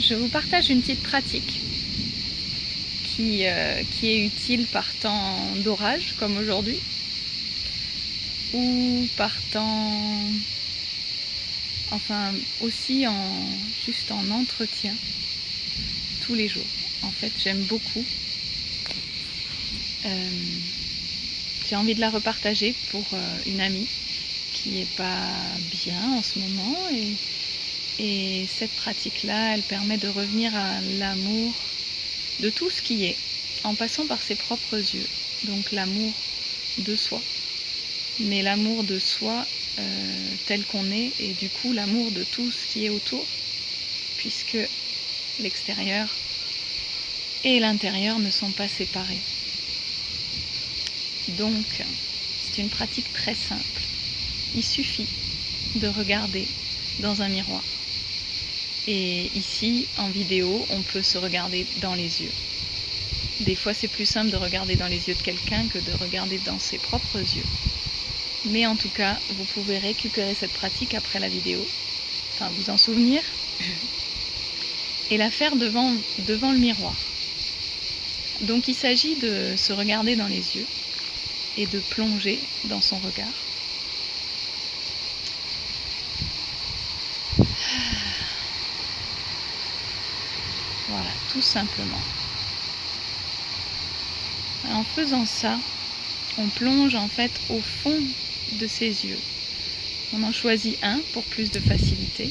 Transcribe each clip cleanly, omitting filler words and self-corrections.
je vous partage une petite pratique qui est utile par temps d'orage comme aujourd'hui ou par temps, enfin aussi juste en entretien tous les jours. En fait, j'aime beaucoup. J'ai envie de la repartager pour une amie qui n'est pas bien en ce moment et cette pratique-là, elle permet de revenir à l'amour de tout ce qui est, en passant par ses propres yeux. Donc l'amour de soi, mais l'amour de soi tel qu'on est, et du coup l'amour de tout ce qui est autour, puisque l'extérieur et l'intérieur ne sont pas séparés. Donc c'est une pratique très simple. Il suffit de regarder dans un miroir. Et ici, en vidéo, on peut se regarder dans les yeux. Des fois, c'est plus simple de regarder dans les yeux de quelqu'un que de regarder dans ses propres yeux. Mais en tout cas, vous pouvez récupérer cette pratique après la vidéo, enfin vous en souvenir, et la faire devant le miroir. Donc il s'agit de se regarder dans les yeux et de plonger dans son regard. Voilà, tout simplement. En faisant ça, on plonge en fait au fond de ses yeux. On en choisit un pour plus de facilité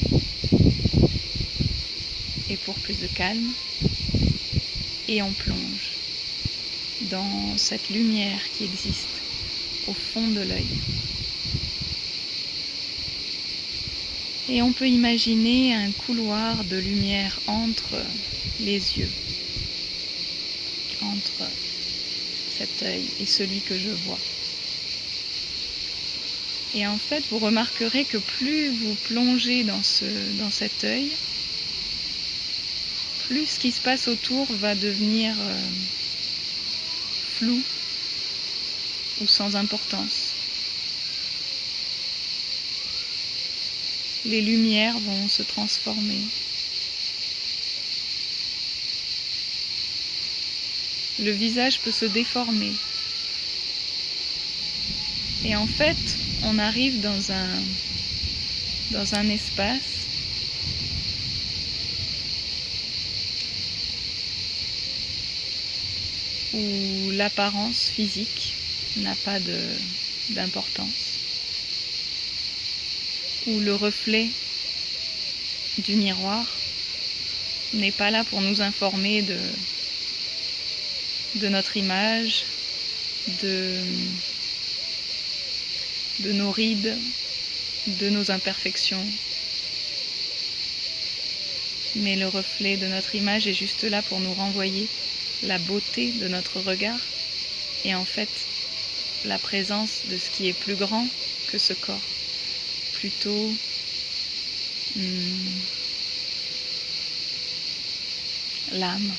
et pour plus de calme. Et on plonge dans cette lumière qui existe au fond de l'œil. Et on peut imaginer un couloir de lumière entre les yeux, entre cet œil et celui que je vois. Et en fait, vous remarquerez que plus vous plongez dans cet œil, plus ce qui se passe autour va devenir flou ou sans importance. Les lumières vont se transformer. Le visage peut se déformer. Et en fait, on arrive dans un espace où l'apparence physique n'a pas d'importance, où le reflet du miroir n'est pas là pour nous informer de notre image, de nos rides, de nos imperfections. Mais le reflet de notre image est juste là pour nous renvoyer la beauté de notre regard et en fait la présence de ce qui est plus grand que ce corps, plutôt l'âme.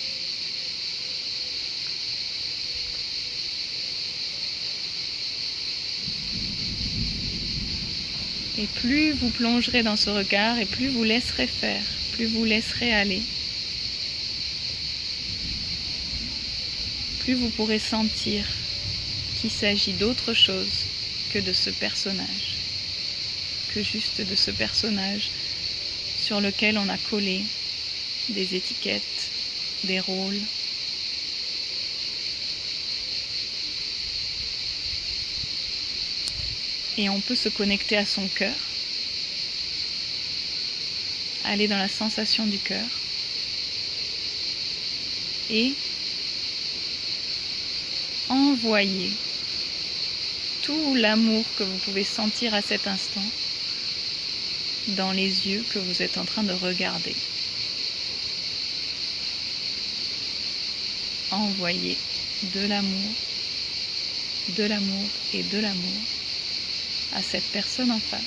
Et plus vous plongerez dans ce regard et plus vous laisserez faire, plus vous laisserez aller, plus vous pourrez sentir qu'il s'agit d'autre chose que de ce personnage, que juste de ce personnage sur lequel on a collé des étiquettes, des rôles. Et on peut se connecter à son cœur, aller dans la sensation du cœur et envoyer tout l'amour que vous pouvez sentir à cet instant dans les yeux que vous êtes en train de regarder. Envoyer de l'amour et de l'amour à cette personne en face.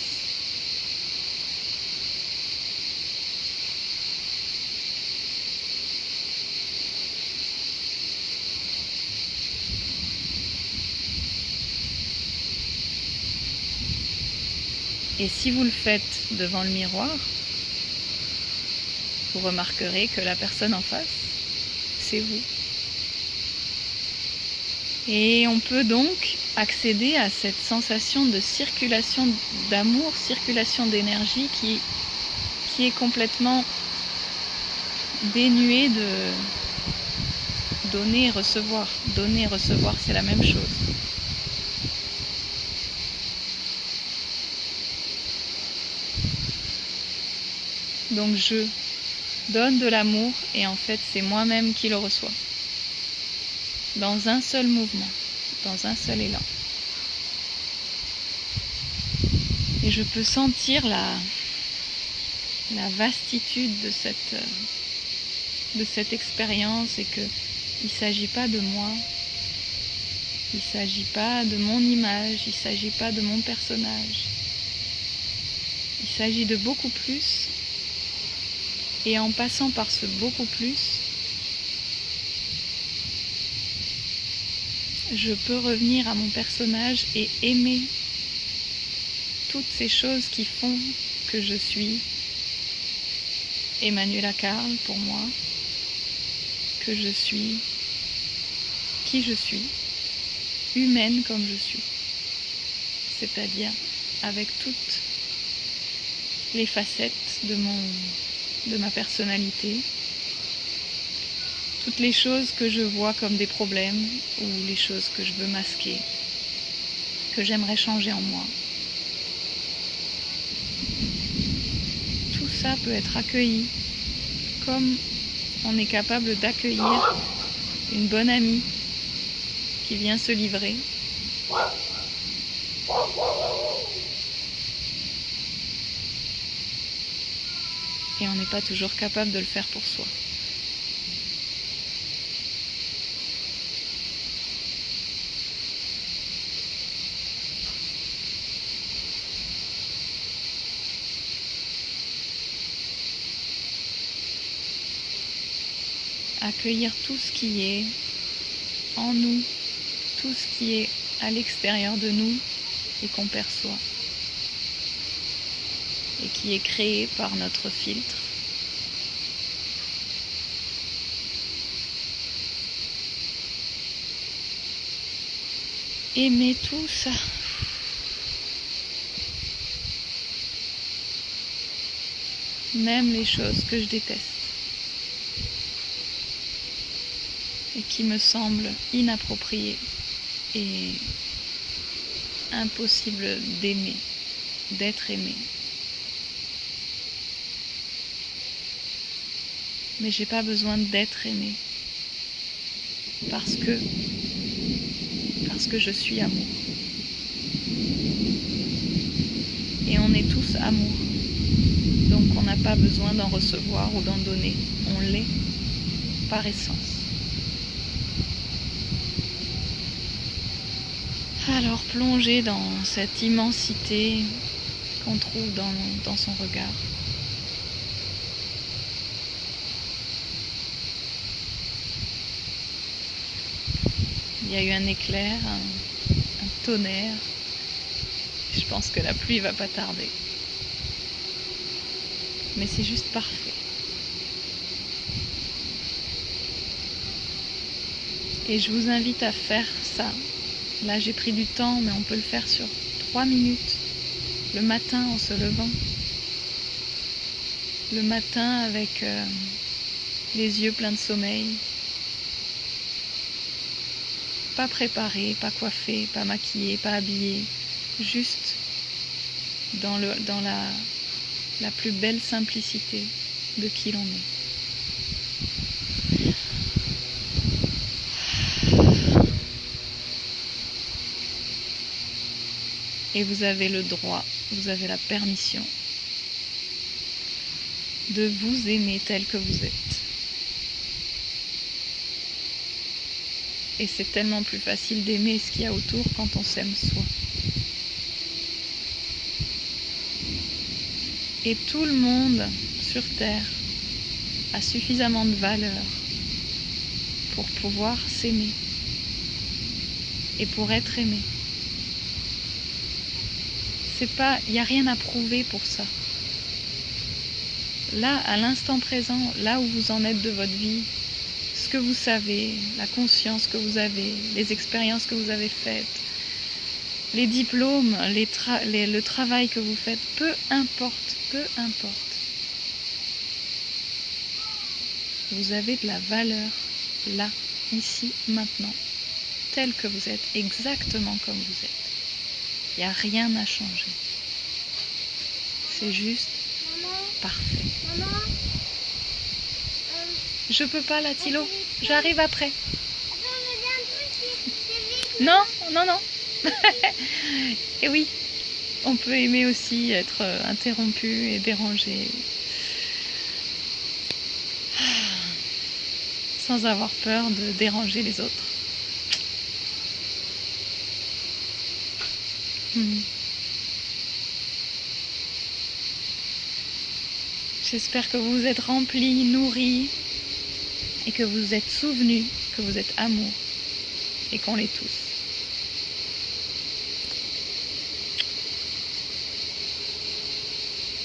Et si vous le faites devant le miroir, vous remarquerez que la personne en face, c'est vous. Et on peut donc accéder à cette sensation de circulation d'amour, circulation d'énergie qui est complètement dénuée de donner et recevoir. Donner et recevoir, c'est la même chose. Donc je donne de l'amour et en fait c'est moi-même qui le reçois. Dans un seul mouvement, dans un seul élan. Et je peux sentir la vastitude de cette expérience et qu'il ne s'agit pas de moi, il ne s'agit pas de mon image, il ne s'agit pas de mon personnage. Il s'agit de beaucoup plus. Et en passant par ce beaucoup plus, je peux revenir à mon personnage et aimer toutes ces choses qui font que je suis Emanuela Carl pour moi, que je suis qui je suis, humaine comme je suis, c'est-à-dire avec toutes les facettes de ma personnalité, toutes les choses que je vois comme des problèmes ou les choses que je veux masquer, que j'aimerais changer en moi. Tout ça peut être accueilli comme on est capable d'accueillir une bonne amie qui vient se livrer. Et on n'est pas toujours capable de le faire pour soi. Accueillir tout ce qui est en nous, tout ce qui est à l'extérieur de nous et qu'on perçoit. Et qui est créé par notre filtre. Aimer tout ça. Même les choses que je déteste. Et qui me semblent inappropriées et impossible d'aimer, d'être aimé. Mais j'ai pas besoin d'être aimé parce que je suis amour. Et on est tous amour. Donc on n'a pas besoin d'en recevoir ou d'en donner. On l'est par essence. Alors plongez dans cette immensité qu'on trouve dans son regard. Il y a eu un éclair, un tonnerre. Je pense que la pluie va pas tarder. Mais c'est juste parfait. Et je vous invite à faire ça. Là, j'ai pris du temps, mais on peut le faire sur 3 minutes. Le matin, en se levant. Le matin, avec les yeux pleins de sommeil. Pas préparé, pas coiffé, pas maquillé, pas habillé. Juste dans la plus belle simplicité de qui l'on est. Et vous avez le droit, vous avez la permission de vous aimer tel que vous êtes. Et c'est tellement plus facile d'aimer ce qu'il y a autour quand on s'aime soi. Et tout le monde sur Terre a suffisamment de valeur pour pouvoir s'aimer et pour être aimé. Il n'y a rien à prouver pour ça. là, à l'instant présent, là où vous en êtes de votre vie, ce que vous savez, la conscience que vous avez, les expériences que vous avez faites, les diplômes, le travail que vous faites, peu importe, peu importe. Vous avez de la valeur là, ici, maintenant, tel que vous êtes, exactement comme vous êtes. Il n'y a rien à changer. C'est juste parfait. Maman, Je peux pas là, Thilo. J'arrive après. attends, mais il y a un truc qui Non, non, non. Et oui, on peut aimer aussi être interrompu et dérangé. Sans avoir peur de déranger les autres. J'espère que vous vous êtes remplis, nourris et que vous vous êtes souvenus que vous êtes amour et qu'on l'est tous.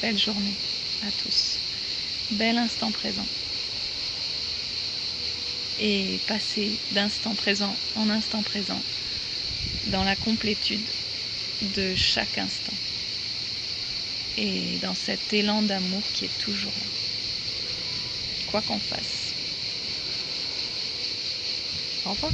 Belle journée à tous. Bel instant présent. Et passer d'instant présent en instant présent dans la complétude de chaque instant. Et dans cet élan d'amour qui est toujours là. Quoi qu'on fasse. Au revoir.